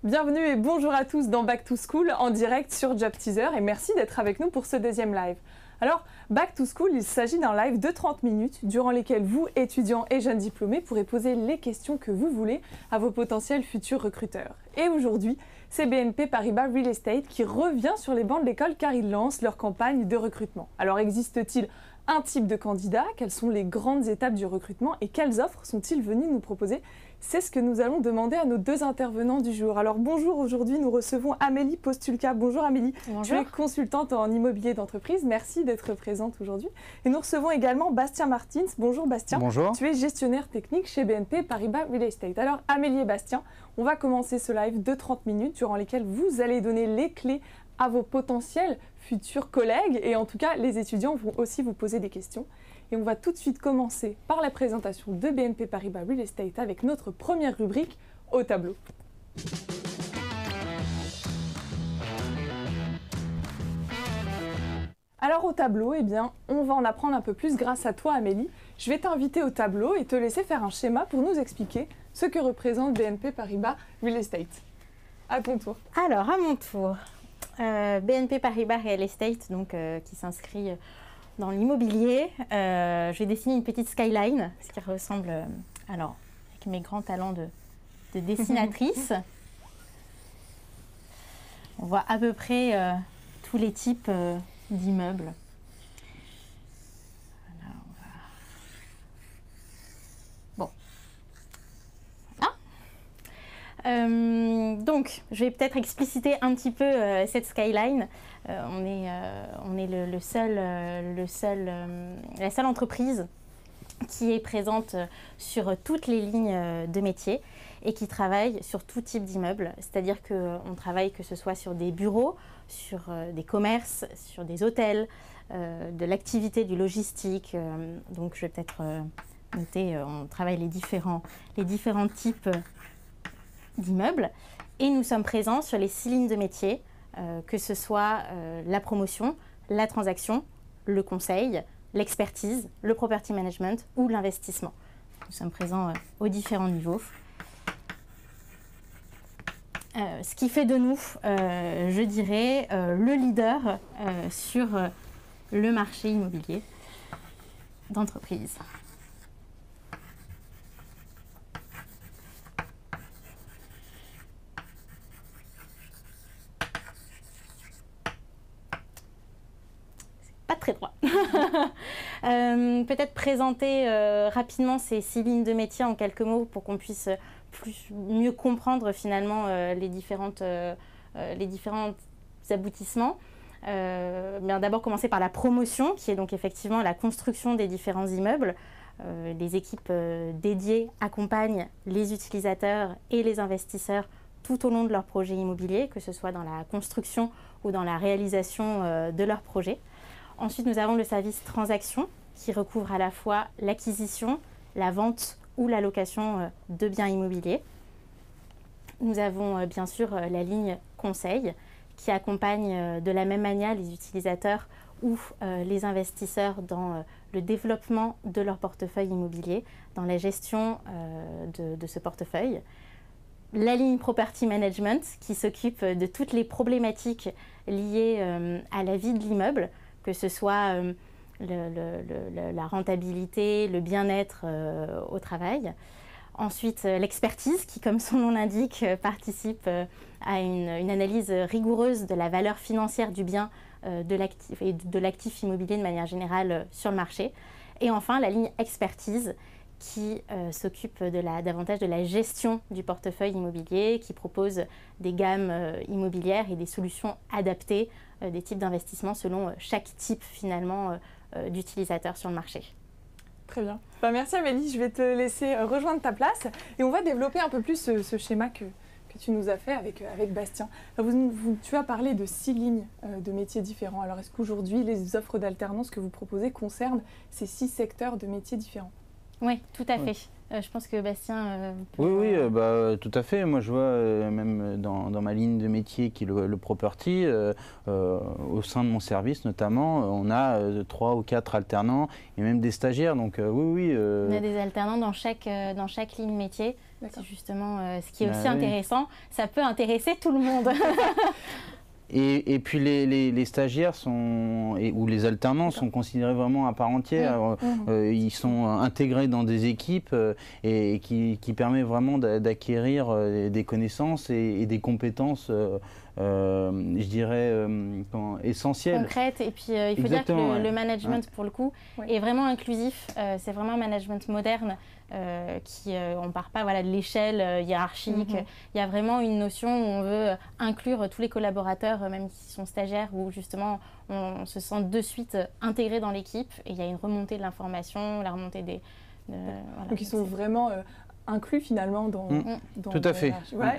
Bienvenue et bonjour à tous dans Back to School en direct sur Job Teaser et merci d'être avec nous pour ce deuxième live. Alors, Back to School, il s'agit d'un live de 30 minutes durant lesquelles vous, étudiants et jeunes diplômés, pourrez poser les questions que vous voulez à vos potentiels futurs recruteurs. Et aujourd'hui, c'est BNP Paribas Real Estate qui revient sur les bancs de l'école car ils lancent leur campagne de recrutement. Alors, existe-t-il un type de candidat? Quelles sont les grandes étapes du recrutement et quelles offres sont-ils venus nous proposer? C'est ce que nous allons demander à nos deux intervenants du jour. Alors bonjour, aujourd'hui nous recevons Amélie Postulka. Bonjour Amélie, bonjour. Tu es consultante en immobilier d'entreprise, merci d'être présente aujourd'hui. Et nous recevons également Bastien Martins. Bonjour Bastien. Bonjour. Tu es gestionnaire technique chez BNP Paribas Real Estate. Alors Amélie et Bastien, on va commencer ce live de 30 minutes durant lesquelles vous allez donner les clés à vos potentiels futurs collègues et en tout cas les étudiants vont aussi vous poser des questions. Et on va tout de suite commencer par la présentation de BNP Paribas Real Estate avec notre première rubrique au tableau. Alors au tableau, eh bien, on va en apprendre un peu plus grâce à toi Amélie. Je vais t'inviter au tableau et te laisser faire un schéma pour nous expliquer ce que représente BNP Paribas Real Estate. À ton tour. Alors à mon tour, BNP Paribas Real Estate donc, qui s'inscrit dans l'immobilier, je vais dessiner une petite skyline, ce qui ressemble, alors, avec mes grands talents de dessinatrice. On voit à peu près tous les types d'immeubles. Voilà, bon. Voilà. Donc, je vais peut-être expliciter un petit peu cette skyline. On est la seule entreprise qui est présente sur toutes les lignes de métier et qui travaille sur tout type d'immeuble. C'est-à-dire qu'on travaille que ce soit sur des bureaux, sur des commerces, sur des hôtels, de l'activité, du logistique. Donc, je vais peut-être noter, on travaille les différents types d'immeubles. Et nous sommes présents sur les 6 lignes de métier, que ce soit la promotion, la transaction, le conseil, l'expertise, le property management ou l'investissement. Nous sommes présents aux différents niveaux. Ce qui fait de nous, je dirais, le leader sur le marché immobilier d'entreprise. Pas très droit. Peut-être présenter rapidement ces 6 lignes de métier en quelques mots pour qu'on puisse mieux comprendre finalement les différents aboutissements. Bien d'abord commencer par la promotion qui est donc effectivement la construction des différents immeubles. Les équipes dédiées accompagnent les utilisateurs et les investisseurs tout au long de leur projet immobilier, que ce soit dans la construction ou dans la réalisation de leur projet. Ensuite, nous avons le service transaction qui recouvre à la fois l'acquisition, la vente ou la location de biens immobiliers. Nous avons bien sûr la ligne conseil qui accompagne de la même manière les utilisateurs ou les investisseurs dans le développement de leur portefeuille immobilier, dans la gestion de ce portefeuille. La ligne Property Management qui s'occupe de toutes les problématiques liées à la vie de l'immeuble, que ce soit la rentabilité, le bien-être au travail. Ensuite, l'expertise qui, comme son nom l'indique, participe à une analyse rigoureuse de la valeur financière du bien de l'actif immobilier de manière générale sur le marché. Et enfin, la ligne expertise qui s'occupe davantage de la gestion du portefeuille immobilier, qui propose des gammes immobilières et des solutions adaptées des types d'investissements selon chaque type finalement d'utilisateur sur le marché. Très bien. Merci Amélie, je vais te laisser rejoindre ta place et on va développer un peu plus ce schéma que tu nous as fait avec Bastien. Tu as parlé de 6 lignes de métiers différents. Alors est-ce qu'aujourd'hui les offres d'alternance que vous proposez concernent ces 6 secteurs de métiers différents? Oui, tout à fait. Je pense que Bastien Oui, oui, tout à fait. Moi, je vois même dans ma ligne de métier qui est le property, au sein de mon service notamment, on a 3 ou 4 alternants et même des stagiaires. Donc oui, oui. On a des alternants dans chaque ligne métier. C'est justement ce qui est aussi intéressant. Ça peut intéresser tout le monde. Et puis les stagiaires ou les alternants sont considérés vraiment à part entière. Ils sont intégrés dans des équipes et qui permet vraiment d'acquérir des connaissances et des compétences, je dirais, essentielles. Concrètes. Et puis il faut dire que le management, pour le coup, est vraiment inclusif. C'est vraiment un management moderne. On ne part pas de l'échelle hiérarchique. Il y a vraiment une notion où on veut inclure tous les collaborateurs, même qui sont stagiaires, où justement on se sent de suite intégré dans l'équipe et il y a une remontée de l'information, la remontée des... Donc ils sont vraiment inclus finalement dans tout à fait.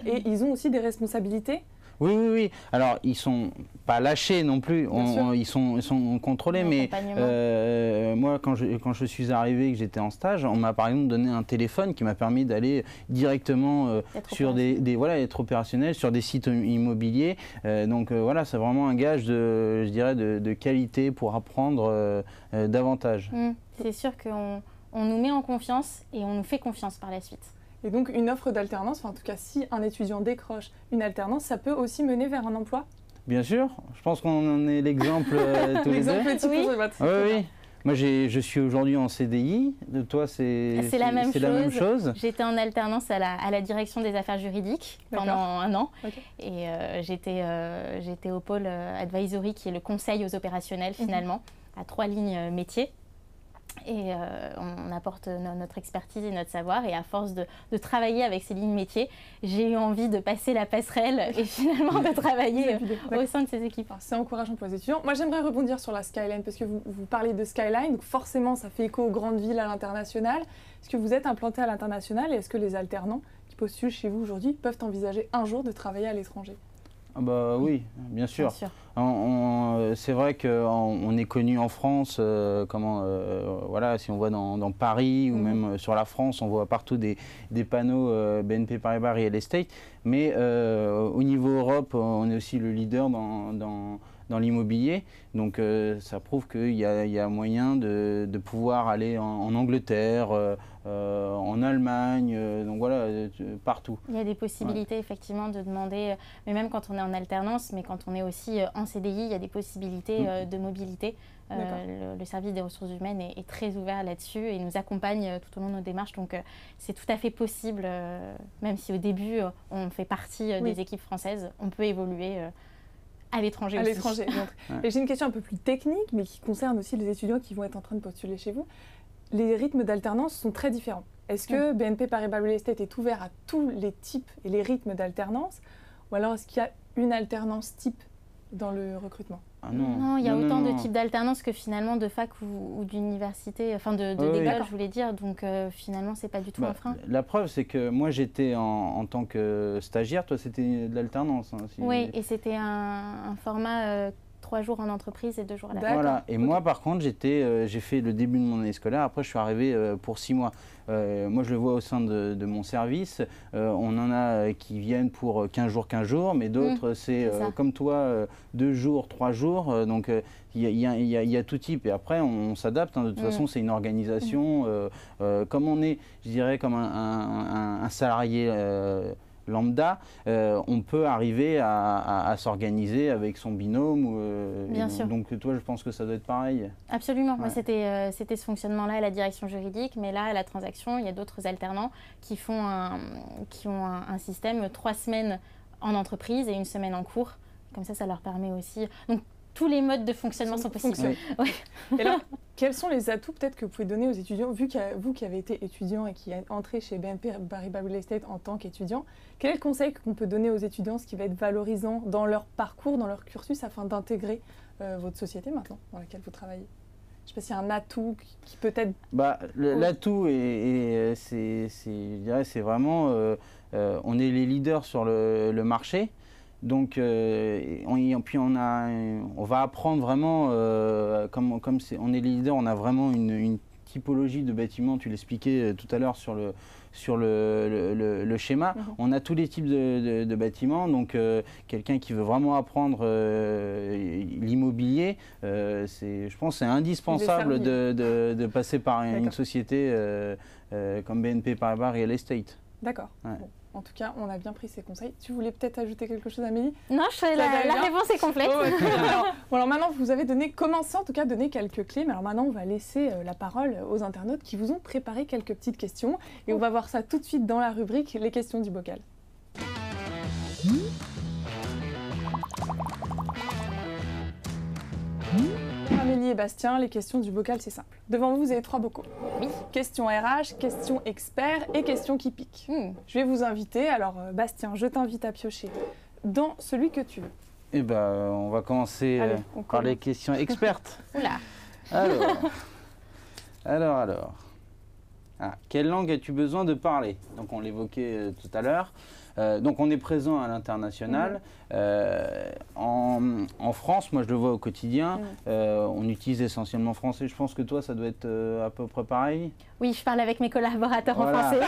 Et ils ont aussi des responsabilités. Oui, oui, oui. Alors, ils ne sont pas lâchés non plus, ils sont contrôlés, mais moi, quand je suis arrivé et que j'étais en stage, on m'a par exemple donné un téléphone qui m'a permis d'aller directement sur être opérationnel sur des sites immobiliers. Donc voilà, c'est vraiment un gage je dirais, de qualité pour apprendre davantage. C'est sûr qu'on nous met en confiance et on nous fait confiance par la suite. Et donc une offre d'alternance, en tout cas si un étudiant décroche une alternance, ça peut aussi mener vers un emploi? Bien sûr, je pense qu'on en est l'exemple tous les deux. L'exemple type pour votre oui. Moi, je suis aujourd'hui en CDI. De toi, c'est la même chose. J'étais en alternance à la direction des affaires juridiques pendant 1 an. Et j'étais au pôle advisory, qui est le conseil aux opérationnels finalement, à 3 lignes métiers. Et on apporte notre expertise et notre savoir. Et à force de travailler avec ces lignes métiers, j'ai eu envie de passer la passerelle et finalement de travailler au sein de ces équipes. C'est encourageant pour les étudiants. Moi, j'aimerais rebondir sur la Skyline parce que vous parlez de Skyline. Donc forcément, ça fait écho aux grandes villes à l'international. Est-ce que vous êtes implanté à l'international et est-ce que les alternants qui postulent chez vous aujourd'hui peuvent envisager un jour de travailler à l'étranger? Oui, bien sûr. C'est vrai qu'on est connu en France, si on voit dans Paris ou même sur la France, on voit partout des panneaux BNP Paribas Real Estate. Mais au niveau Europe, on est aussi le leader dans l'immobilier. Donc ça prouve qu'il y a moyen de pouvoir aller en Angleterre, en Allemagne, donc voilà, partout. Il y a des possibilités effectivement de demander, mais même quand on est en alternance, mais quand on est aussi en CDI, il y a des possibilités de mobilité. Le service des ressources humaines est très ouvert là-dessus et nous accompagne tout au long de nos démarches. Donc c'est tout à fait possible, même si au début on fait partie des équipes françaises, on peut évoluer à l'étranger aussi. Et j'ai une question un peu plus technique, mais qui concerne aussi les étudiants qui vont être en train de postuler chez vous. Les rythmes d'alternance sont très différents. Est-ce que BNP Paribas Real Estate est ouvert à tous les types et les rythmes d'alternance? Ou alors est-ce qu'il y a une alternance type dans le recrutement? Non, il y a autant de types d'alternance que finalement de fac ou d'université, enfin d'école, je voulais dire. Donc finalement, c'est pas du tout un frein. La preuve, c'est que moi, j'étais en tant que stagiaire. Toi, c'était de l'alternance. Oui, et c'était un format 3 jours en entreprise et 2 jours à la fac. Voilà. Et moi, par contre, j'ai fait le début de mon année scolaire. Après, je suis arrivé pour 6 mois. Moi, je le vois au sein de mon service. On en a qui viennent pour 15 jours, mais d'autres, c'est comme toi, 2 jours, 3 jours. Donc, il y a tout type. Et après, on s'adapte. De toute façon, c'est une organisation. Comme on est, je dirais, comme un salarié lambda, on peut arriver à s'organiser avec son binôme. Bien sûr. Donc toi, je pense que ça doit être pareil. Absolument. Moi, c'était ce fonctionnement-là à la direction juridique, mais là, à la transaction, il y a d'autres alternants qui ont un système 3 semaines en entreprise et 1 semaine en cours. Comme ça leur permet aussi... Donc, tous les modes de fonctionnement sont possibles. Et là, quels sont les atouts peut-être que vous pouvez donner aux étudiants, vu que vous qui avez été étudiant et qui êtes entré chez BNP Paribas Real Estate en tant qu'étudiant, quel est le conseil qu'on peut donner aux étudiants, ce qui va être valorisant dans leur parcours, dans leur cursus, afin d'intégrer votre société maintenant, dans laquelle vous travaillez? Je ne sais pas s'il y a un atout qui peut être... L'atout, je dirais, c'est vraiment, on est les leaders sur le marché. Donc, puis on va apprendre vraiment, comme on est les leaders, on a vraiment une typologie de bâtiments, tu l'expliquais tout à l'heure sur le schéma. On a tous les types de bâtiments, donc quelqu'un qui veut vraiment apprendre l'immobilier, je pense que c'est indispensable de passer par une société comme BNP Paribas Real Estate. D'accord. Ouais. Bon. En tout cas, on a bien pris ces conseils. Tu voulais peut-être ajouter quelque chose, Amélie? Non, la réponse est complète. Alors maintenant, vous avez commencé en tout cas à donner quelques clés. Mais alors maintenant, on va laisser la parole aux internautes qui vous ont préparé quelques petites questions. Et on va voir ça tout de suite dans la rubrique Les questions du bocal. Amélie et Bastien, les questions du bocal, c'est simple. Devant vous, vous avez 3 bocaux. Oui. Question RH, question expert et question qui pique. Je vais vous inviter. Alors, Bastien, je t'invite à piocher dans celui que tu veux. Eh ben, on va commencer par les questions expertes. Oula. Alors. Quelle langue as-tu besoin de parler? Donc, on l'évoquait tout à l'heure. Donc on est présent à l'international. En France, moi je le vois au quotidien, on utilise essentiellement français. Je pense que toi, ça doit être à peu près pareil. Oui, je parle avec mes collaborateurs en français.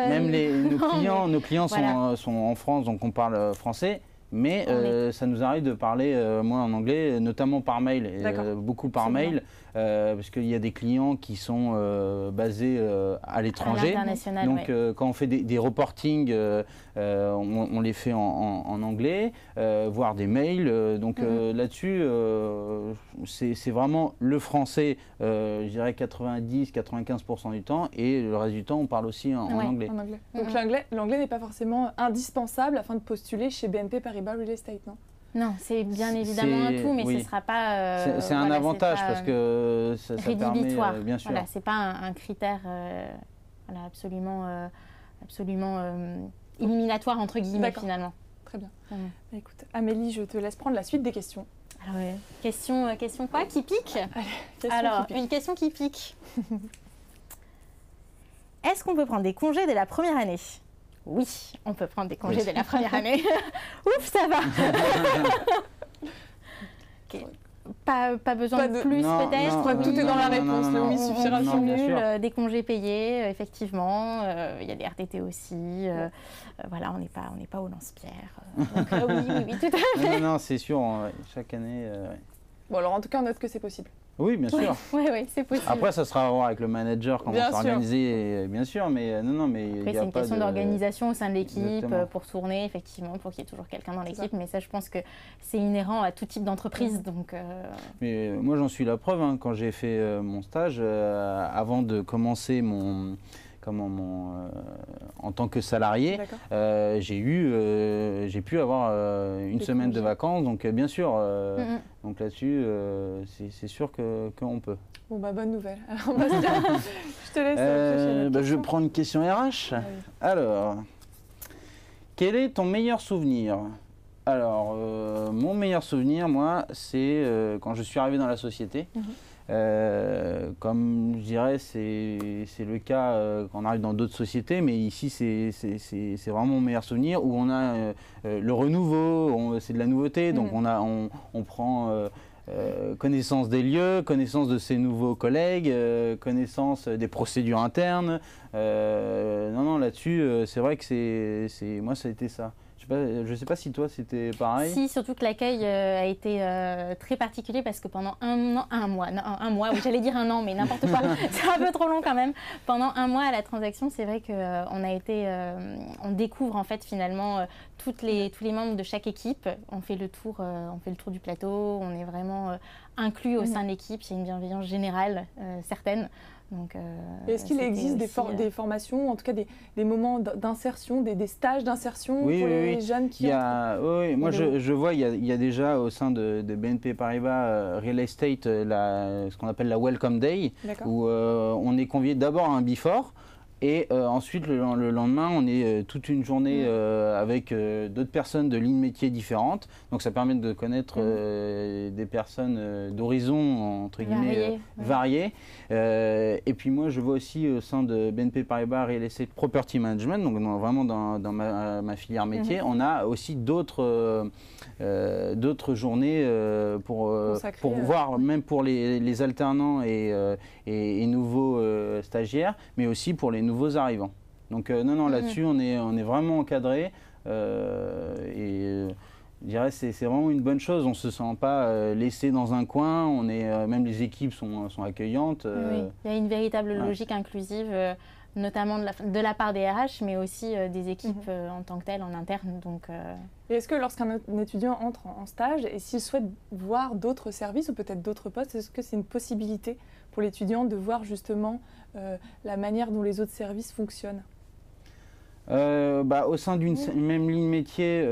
Même nos clients sont en France, donc on parle français. Mais ça nous arrive de parler, moi en anglais, notamment par mail, beaucoup par mail, parce qu'il y a des clients qui sont basés à l'étranger. Donc quand on fait des reportings, on les fait en anglais, voire des mails. Donc là-dessus, c'est vraiment le français, je dirais 90-95% du temps, et le reste du temps, on parle aussi en anglais. Donc l'anglais n'est pas forcément indispensable afin de postuler chez BNP Paribas Real Estate, non? Non, c'est bien évidemment un tout, mais ce ne sera pas... c'est un avantage parce que ça permet, bien sûr. Voilà, ce n'est pas un critère absolument éliminatoire, entre guillemets, finalement. Très bien. Écoute, Amélie, je te laisse prendre la suite des questions. Alors, question quoi? Qui pique? Une question qui pique. Est-ce qu'on peut prendre des congés dès la première année? Oui, on peut prendre des congés dès la première année. Ouf, ça va. Pas besoin de plus peut-être. Je crois que tout est dans la réponse. Oui, suffira de cumul des congés payés, effectivement. Il y a des RTT aussi. Voilà, on n'est pas au lance-pierre. Donc oui, tout à fait. Non, c'est sûr. Chaque année. Bon, alors en tout cas, on note que c'est possible. Oui, bien sûr. Oui, c'est possible. Après, ça sera à voir avec le manager, comment s'organiser, bien sûr, mais non, mais après, c'est une question d'organisation au sein de l'équipe, pour tourner, effectivement, pour qu'il y ait toujours quelqu'un dans l'équipe, mais ça, je pense que c'est inhérent à tout type d'entreprise, donc... Mais moi, j'en suis la preuve, quand j'ai fait mon stage, avant de commencer en tant que salarié, j'ai pu avoir une semaine de vacances, donc bien sûr, donc là-dessus, c'est sûr qu'on peut. Bon, bonne nouvelle. Alors, Bastien, je te laisse. Je prends une question RH. Alors, quel est ton meilleur souvenir? Alors, mon meilleur souvenir, moi, c'est quand je suis arrivé dans la société. Comme je dirais, c'est le cas quand on arrive dans d'autres sociétés, mais ici c'est vraiment mon meilleur souvenir où on a le renouveau, c'est de la nouveauté, donc on prend connaissance des lieux, connaissance de ses nouveaux collègues, connaissance des procédures internes. Non, là-dessus, c'est vrai que moi ça a été ça. Je ne sais pas si toi c'était pareil. Si, surtout que l'accueil a été très particulier parce que pendant un mois, oui, j'allais dire un an, mais n'importe quoi, c'est un peu trop long quand même. Pendant un mois à la transaction, c'est vrai on découvre en fait finalement tous les membres de chaque équipe. On fait le tour du plateau, on est vraiment inclus au sein de l'équipe, il y a une bienveillance générale certaine. Est-ce qu'il existe des formations, en tout cas des moments d'insertion, des stages d'insertion pour les jeunes qui Oui, moi je vois, il y a déjà au sein de BNP Paribas Real Estate ce qu'on appelle la Welcome Day, où on est convié d'abord à un before, Et ensuite, le lendemain, on est toute une journée avec d'autres personnes de lignes métiers différentes. Donc ça permet de connaître des personnes d'horizons, entre guillemets, variés. Et puis moi, je vois aussi au sein de BNP Paribas Real Estate Property Management, donc vraiment dans ma filière métier, on a aussi d'autres journées pour voir, même pour les alternants et nouveaux stagiaires, mais aussi pour les nouveaux arrivants. Donc non, là-dessus, on est vraiment encadré et je dirais c'est vraiment une bonne chose. On ne se sent pas laissé dans un coin, même les équipes sont accueillantes. Oui, il y a une véritable logique inclusive, notamment de la part des RH, mais aussi des équipes en tant que telles, en interne. Et est-ce que lorsqu'un étudiant entre en stage et s'il souhaite voir d'autres services ou peut-être d'autres postes, est-ce que c'est une possibilité pour l'étudiant de voir justement la manière dont les autres services fonctionnent? Au sein d'une même ligne métier,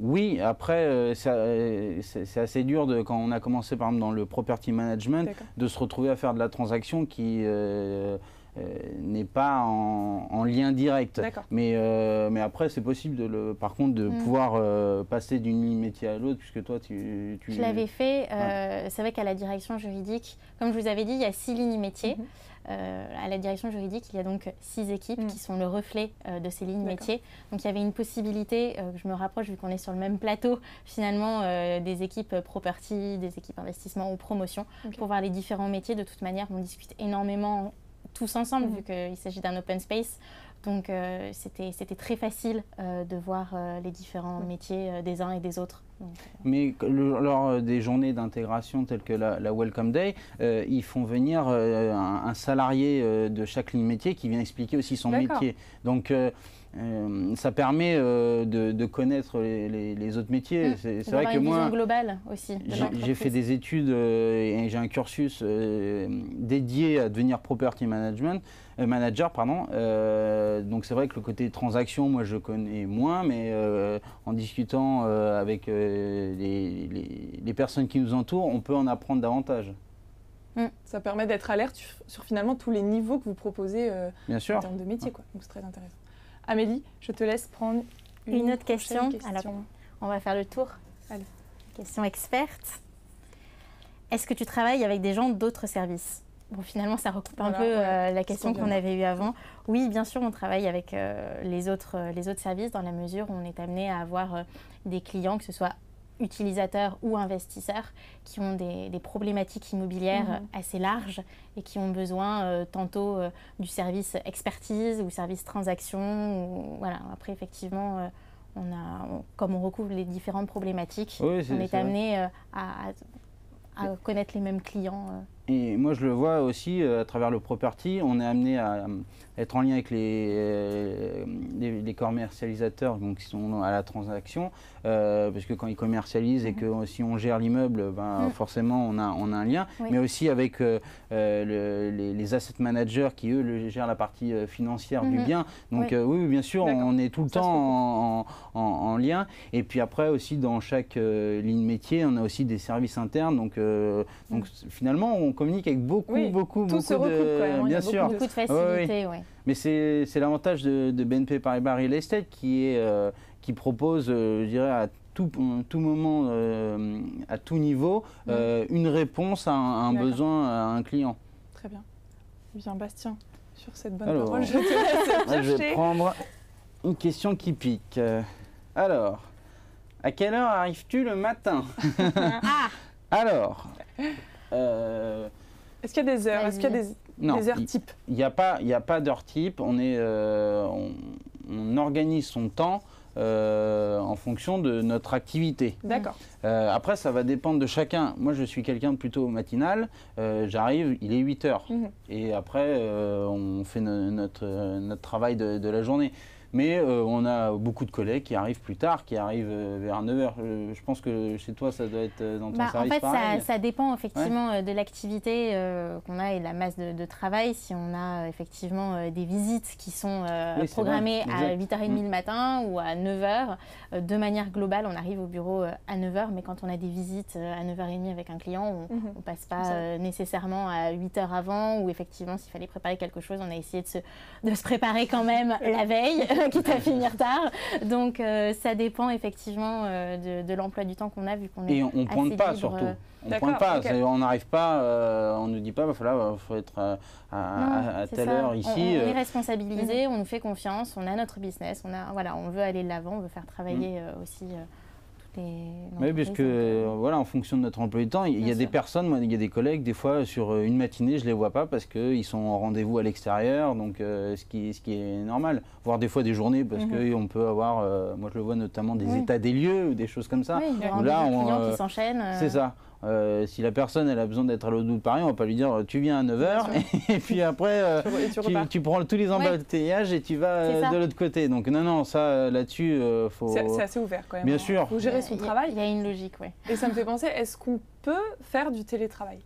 oui. Après, c'est assez dur quand on a commencé par exemple dans le property management de se retrouver à faire de la transaction qui n'est pas en lien direct. Mais après, c'est possible par contre de pouvoir passer d'une ligne métier à l'autre, puisque toi, Je l'avais fait. C'est vrai qu'à la direction juridique, comme je vous avais dit, il y a 6 lignes métiers. À la direction juridique, il y a donc 6 équipes qui sont le reflet de ces lignes métiers. Donc il y avait une possibilité, je me rapproche vu qu'on est sur le même plateau, finalement, des équipes property, des équipes investissement ou promotion, pour voir les différents métiers. De toute manière, on discute énormément tous ensemble, vu qu'il s'agit d'un open space. Donc c'était très facile de voir les différents métiers des uns et des autres. Mais lors des journées d'intégration telles que la Welcome Day, ils font venir un salarié de chaque ligne métier qui vient expliquer aussi son métier. Donc ça permet de connaître les autres métiers. C'est vrai que moi, globale aussi. J'ai fait des études et j'ai un cursus dédié à devenir property manager. Donc c'est vrai que le côté transaction, moi je connais moins, mais en discutant avec les personnes qui nous entourent, on peut en apprendre davantage. Ça permet d'être alerte sur finalement tous les niveaux que vous proposez en termes de métier. Donc c'est très intéressant. Amélie, je te laisse prendre une autre question. Alors, on va faire le tour. Allez. Question experte. Est-ce que tu travailles avec des gens d'autres services? Bon, finalement, ça recoupe un peu la question qu'on avait eue avant. Oui, bien sûr, on travaille avec les autres services dans la mesure où on est amené à avoir des clients, que ce soit utilisateurs ou investisseurs, qui ont des problématiques immobilières assez larges et qui ont besoin tantôt du service expertise ou service transaction. Voilà. Après, effectivement, comme on recouvre les différentes problématiques, on est amené à connaître les mêmes clients. Et moi, je le vois aussi à travers le property, on est amené à être en lien avec les commercialisateurs donc, qui sont à la transaction, parce que quand ils commercialisent et que si on gère l'immeuble, forcément on a un lien, mais aussi avec les asset managers qui eux gèrent la partie financière du bien. Donc oui, bien sûr, on est tout le temps en lien. Et puis après aussi dans chaque ligne métier, on a aussi des services internes. Donc finalement, on communique avec beaucoup tout se recoupe quand même, bien sûr. Beaucoup de facilité, Mais c'est l'avantage de BNP Paribas Real Estate qui propose, je dirais, à tout moment, à tout niveau, une réponse à un besoin, à un client. Très bien. Bien, Bastien, sur cette bonne parole, je te laisse piocher. Je vais prendre une question qui pique. Alors, à quelle heure arrives-tu le matin? Alors... Est-ce qu'il y a des heures? Est-ce qu'il y a des heures types? Il n'y a pas d'heure type. On organise son temps en fonction de notre activité. D'accord. Après, ça va dépendre de chacun. Moi, je suis quelqu'un de plutôt matinal. J'arrive, il est 8 h. Et après, on fait notre travail de la journée. Mais on a beaucoup de collègues qui arrivent plus tard, qui arrivent vers 9 h. Je pense que chez toi, ça doit être dans ton service pareil. En fait, ça dépend effectivement de l'activité qu'on a et de la masse de travail. Si on a effectivement des visites qui sont programmées à 8h30 le matin ou à 9 h, de manière globale, on arrive au bureau à 9 h. Mais quand on a des visites à 9h30 avec un client, on ne passe pas nécessairement à 8 h avant, ou effectivement, s'il fallait préparer quelque chose, on a essayé de se préparer quand même la veille, quitte à finir tard. Donc, ça dépend effectivement de l'emploi du temps qu'on a, vu qu'on est. Et on ne pointe pas surtout. On ne pointe pas, on n'arrive pas, on ne nous dit pas, il faut être à telle heure ici. On est responsabilisé, on nous fait confiance, on a notre business, on veut aller de l'avant, on veut faire travailler aussi. Oui, parce que voilà, en fonction de notre emploi du temps, il y a des personnes, moi, il y a des collègues, des fois sur une matinée, je ne les vois pas parce qu'ils sont en rendez-vous à l'extérieur, donc ce qui est normal. Voire des fois des journées, parce qu'on peut avoir, moi je le vois notamment, des états des lieux ou des choses comme ça. Oui, il y a des clients qui s'enchaînent. C'est ça. Si la personne elle a besoin d'être à l'autre bout de Paris, on va pas lui dire tu viens à 9 h et puis après tu prends tous les embouteillages et tu vas de l'autre côté. Donc non, ça là-dessus, faut... C'est assez ouvert quand même. Bien sûr. Faut gérer son travail. Il y a une logique, oui. Et ça me fait penser, est-ce qu'on peut faire du télétravail?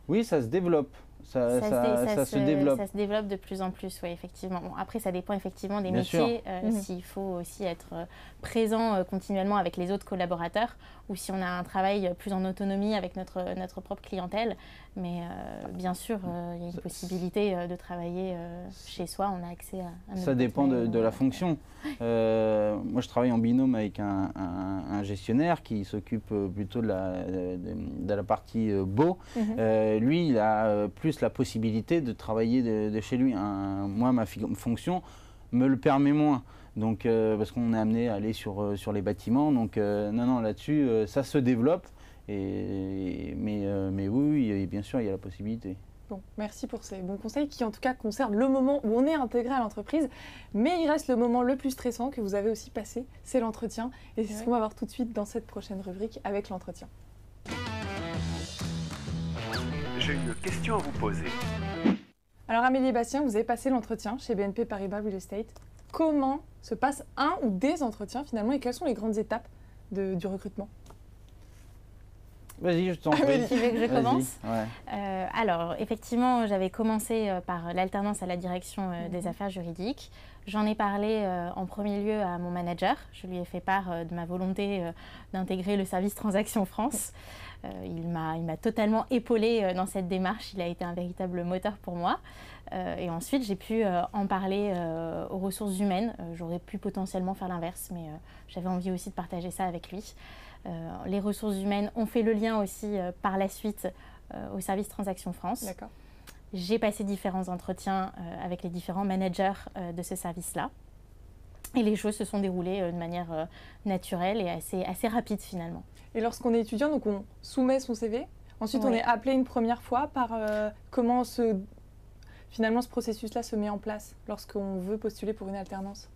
Oui, ça se développe. Ça se développe. Ça se développe de plus en plus, oui, effectivement. Bon, après, ça dépend effectivement des Bien métiers. S'il faut aussi être présent continuellement avec les autres collaborateurs, ou si on a un travail plus en autonomie avec notre propre clientèle. Mais bien sûr, il y a une possibilité de travailler chez soi. On a accès à ça dépend de la fonction. Moi, je travaille en binôme avec un gestionnaire qui s'occupe plutôt de la partie beau. Lui, il a plus la possibilité de travailler de chez lui. Moi, ma fonction me le permet moins. Donc, parce qu'on est amené à aller sur les bâtiments. Donc, non, là-dessus, ça se développe. Mais oui, bien sûr, il y a la possibilité. Bon, merci pour ces bons conseils qui, en tout cas, concernent le moment où on est intégré à l'entreprise. Mais il reste le moment le plus stressant que vous avez aussi passé, c'est l'entretien. Et c'est ce qu'on va voir tout de suite dans cette prochaine rubrique avec l'entretien. J'ai une question à vous poser. Alors Amélie et Bastien, vous avez passé l'entretien chez BNP Paribas Real Estate. Comment se passe un ou des entretiens finalement et quelles sont les grandes étapes du recrutement? Vas-y, je t'en prie. Tu veux que je commence? Ouais. Alors, effectivement, j'avais commencé par l'alternance à la direction des affaires juridiques. J'en ai parlé en premier lieu à mon manager. Je lui ai fait part de ma volonté d'intégrer le service Transactions France. Il m'a totalement épaulée dans cette démarche. Il a été un véritable moteur pour moi. Et ensuite, j'ai pu en parler aux ressources humaines. J'aurais pu potentiellement faire l'inverse, mais j'avais envie aussi de partager ça avec lui. Les ressources humaines ont fait le lien aussi par la suite au service Transactions France. D'accord. J'ai passé différents entretiens avec les différents managers de ce service-là. Et les choses se sont déroulées de manière naturelle et assez rapide finalement. Et lorsqu'on est étudiant, donc on soumet son CV. Ensuite, on est appelé une première fois par comment finalement ce processus-là se met en place lorsqu'on veut postuler pour une alternance.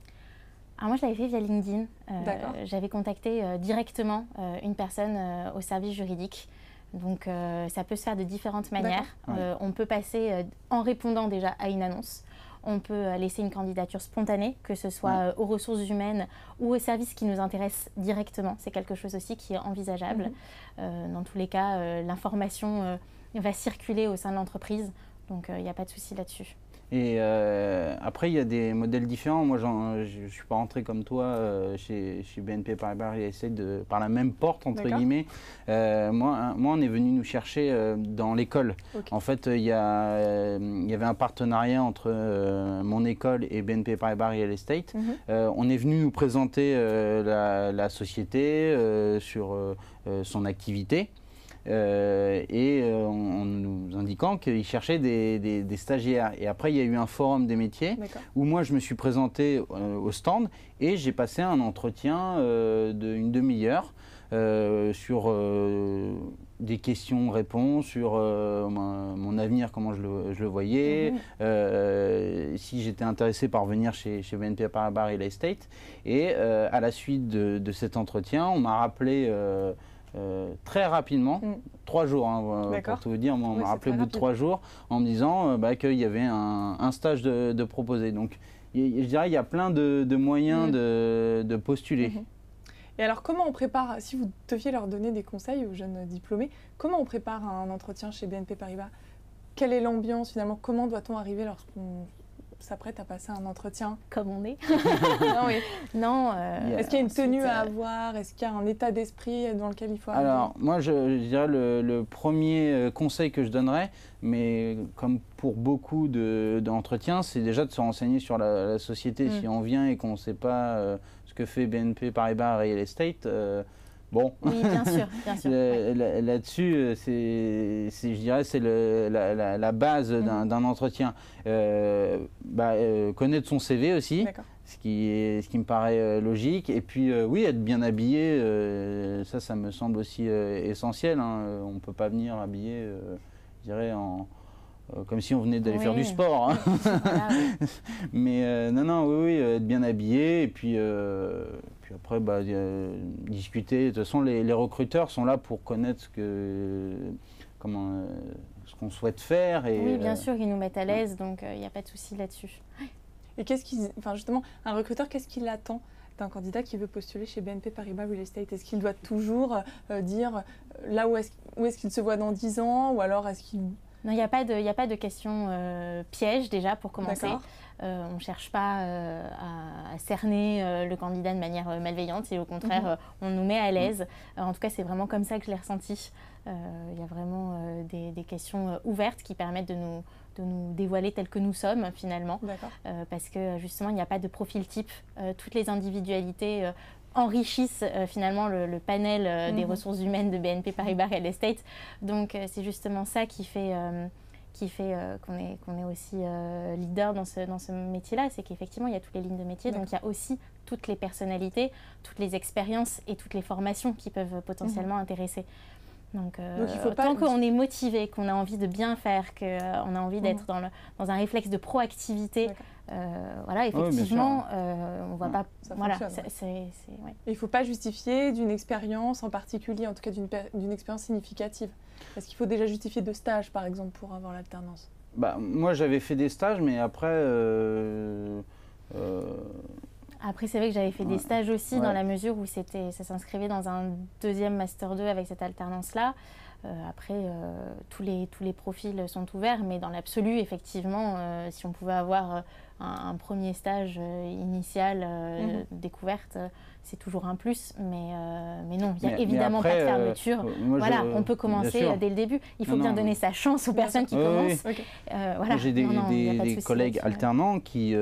Alors moi, je l'avais fait via LinkedIn. J'avais contacté directement une personne au service juridique. Donc, ça peut se faire de différentes manières. On peut passer en répondant déjà à une annonce. On peut laisser une candidature spontanée, que ce soit aux ressources humaines ou aux services qui nous intéressent directement. C'est quelque chose aussi qui est envisageable. Dans tous les cas, l'information va circuler au sein de l'entreprise. Donc, il n'y a pas de souci là-dessus. Et après, il y a des modèles différents. Moi, je ne suis pas rentré comme toi chez BNP Paribas Real Estate par la même porte, entre guillemets. Moi, on est venu nous chercher dans l'école. Okay. En fait, il y avait un partenariat entre mon école et BNP Paribas Real Estate. On est venu nous présenter la société sur son activité. En nous indiquant qu'ils cherchaient des stagiaires. Et après, il y a eu un forum des métiers où moi, je me suis présenté au stand et j'ai passé un entretien d'une demi-heure sur des questions-réponses, sur mon avenir, comment je le voyais, si j'étais intéressé par venir chez BNP Paribas Real Estate. Et à la suite de cet entretien, on m'a rappelé très rapidement, 3 jours, pour tout vous dire, on m'a rappelé au bout de 3 jours en me disant qu'il y avait un stage de proposer. Donc je dirais qu'il y a plein de moyens de postuler. Et alors, comment on prépare, si vous deviez leur donner des conseils aux jeunes diplômés, comment on prépare un entretien chez BNP Paribas? Quelle est l'ambiance finalement? Comment doit-on arriver lorsqu'on s'apprête à passer un entretien? Comme on est. Non, oui. Non. Est-ce qu'il y a une tenue à avoir? Est-ce qu'il y a un état d'esprit dans lequel il faut arriver? Alors, moi, je dirais le premier conseil que je donnerais, mais comme pour beaucoup d'entretiens, c'est déjà de se renseigner sur la société. Si on vient et qu'on ne sait pas ce que fait BNP Paribas Real Estate, bon. Oui, bien sûr, bien sûr. Là-dessus, je dirais, c'est la base d'un entretien. Connaître son CV aussi. Ce qui me paraît logique. Et puis, oui, être bien habillé, ça me semble aussi essentiel. Hein. On ne peut pas venir habillé, je dirais, comme si on venait d'aller faire du sport. Hein. Voilà, oui. Mais non, oui, être bien habillé. Et puis après, discuter. De toute façon, les recruteurs sont là pour connaître ce qu'on souhaite faire. Et, oui, bien sûr, ils nous mettent à l'aise, donc il n'y a pas de souci là-dessus. Et justement, un recruteur, qu'est-ce qu'il attend d'un candidat qui veut postuler chez BNP Paribas Real Estate? Est-ce qu'il doit toujours dire là où est-ce qu'il se voit dans 10 ans, ou alors est-ce qu'il... Non, il n'y a pas de question piège déjà pour commencer. On ne cherche pas à cerner le candidat de manière malveillante, et au contraire, on nous met à l'aise. En tout cas, c'est vraiment comme ça que je l'ai ressenti. Il y a vraiment des questions ouvertes qui permettent de nous dévoiler tels que nous sommes finalement. Parce que justement, il n'y a pas de profil type. Toutes les individualités enrichissent finalement le panel des ressources humaines de BNP Paribas Real Estate. Donc c'est justement ça qui fait qu'on est aussi leader dans ce métier-là, c'est qu'effectivement il y a toutes les lignes de métier, donc il y a aussi toutes les personnalités, toutes les expériences et toutes les formations qui peuvent potentiellement intéresser. Donc il faut tant qu'on est motivé, qu'on a envie de bien faire, qu'on a envie d'être dans un réflexe de proactivité, voilà, effectivement, on ne voit pas... Voilà, ouais. Il ne faut pas justifier d'une expérience en particulier, en tout cas d'une expérience significative. Est-ce qu'il faut déjà justifier de stages, par exemple, pour avoir l'alternance? Moi, j'avais fait des stages, mais après... Après, c'est vrai que j'avais fait des stages aussi, dans la mesure où ça s'inscrivait dans un deuxième Master 2 avec cette alternance-là. Après, tous les profils sont ouverts, mais dans l'absolu, effectivement, si on pouvait avoir un premier stage initial, découverte, c'est toujours un plus. Mais non, il n'y a évidemment pas de fermeture. On peut commencer dès le début. Il faut bien donner sa chance aux personnes qui commencent. Voilà. J'ai des collègues alternants qui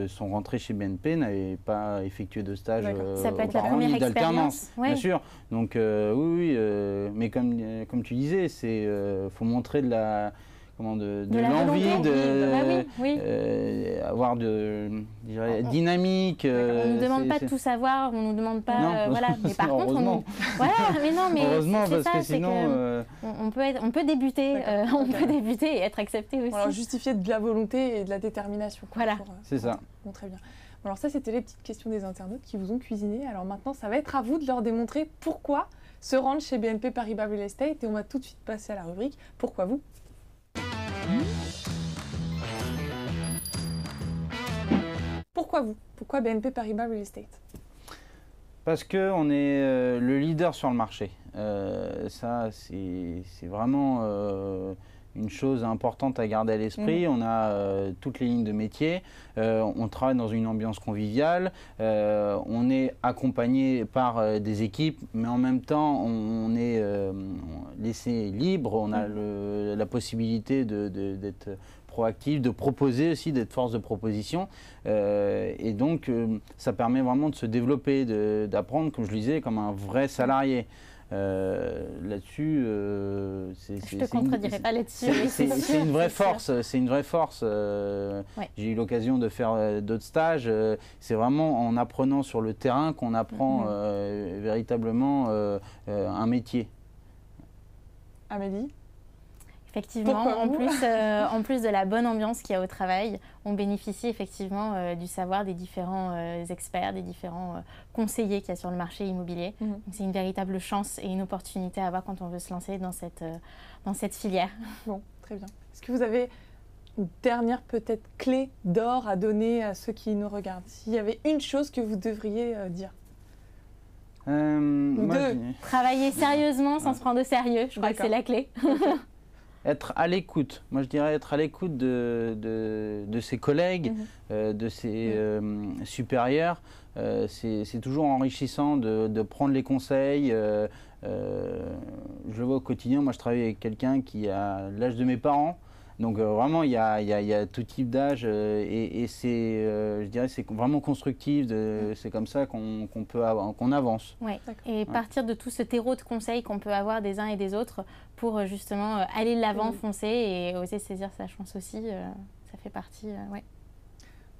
sont rentrés chez BNP, n'avaient pas effectué de stage ça peut être la première expérience. Bien sûr. Donc oui, mais comme tu disais, il faut montrer de l'envie, avoir dynamique. On ne nous demande pas de tout savoir, on ne nous demande pas... Mais par contre, heureusement, parce que sinon... on peut débuter, et être accepté aussi. Alors justifier de la volonté et de la détermination. Voilà. C'est ça. Bon, très bien. Alors ça, c'était les petites questions des internautes qui vous ont cuisiné. Alors maintenant, ça va être à vous de leur démontrer pourquoi se rendre chez BNP Paribas Real Estate. Et on va tout de suite passer à la rubrique « Pourquoi vous ?» Pourquoi vous? Pourquoi BNP Paribas Real Estate? Parce qu'on est le leader sur le marché. Ça, c'est vraiment une chose importante à garder à l'esprit. On a toutes les lignes de métier. On travaille dans une ambiance conviviale. On est accompagné par des équipes, mais en même temps, on est laissé libre. On a la possibilité d'être proactif, de proposer aussi, d'être force de proposition. Et donc, ça permet vraiment de se développer, d'apprendre, comme je le disais, comme un vrai salarié. Là-dessus, je te contredirai pas là-dessus. C'est une vraie force. C'est une vraie force. J'ai eu l'occasion de faire d'autres stages. C'est vraiment en apprenant sur le terrain qu'on apprend véritablement un métier. Amélie? Effectivement, en plus de la bonne ambiance qu'il y a au travail, on bénéficie effectivement du savoir des différents experts, des différents conseillers qu'il y a sur le marché immobilier. Donc c'est une véritable chance et une opportunité à avoir quand on veut se lancer dans cette filière. Bon, très bien. Est-ce que vous avez une dernière peut-être clé d'or à donner à ceux qui nous regardent? S'il y avait une chose que vous devriez dire. Moi, Travailler sérieusement sans se prendre au sérieux, je crois que c'est la clé. être à l'écoute. Moi, je dirais être à l'écoute de ses collègues, de ses supérieurs. C'est toujours enrichissant de prendre les conseils. Je le vois au quotidien. Moi, je travaille avec quelqu'un qui a l'âge de mes parents. Donc vraiment, il y a tout type d'âge et c'est, je dirais, c'est vraiment constructif. C'est comme ça qu'on avance. Ouais. Et partir de tout ce terreau de conseils qu'on peut avoir des uns et des autres pour justement aller de l'avant, foncer et oser saisir sa chance aussi. Ça fait partie. Ouais.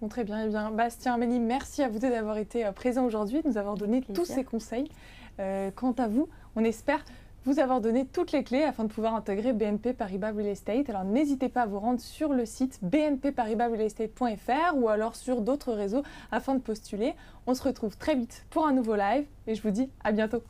Bon, très bien. Eh bien, Bastien, Amélie, merci à vous deux d'avoir été présents aujourd'hui, de nous avoir donné tous ces conseils. Quant à vous, on espère vous avoir donné toutes les clés afin de pouvoir intégrer BNP Paribas Real Estate. Alors n'hésitez pas à vous rendre sur le site bnpparibasrealestate.fr ou alors sur d'autres réseaux afin de postuler. On se retrouve très vite pour un nouveau live et je vous dis à bientôt.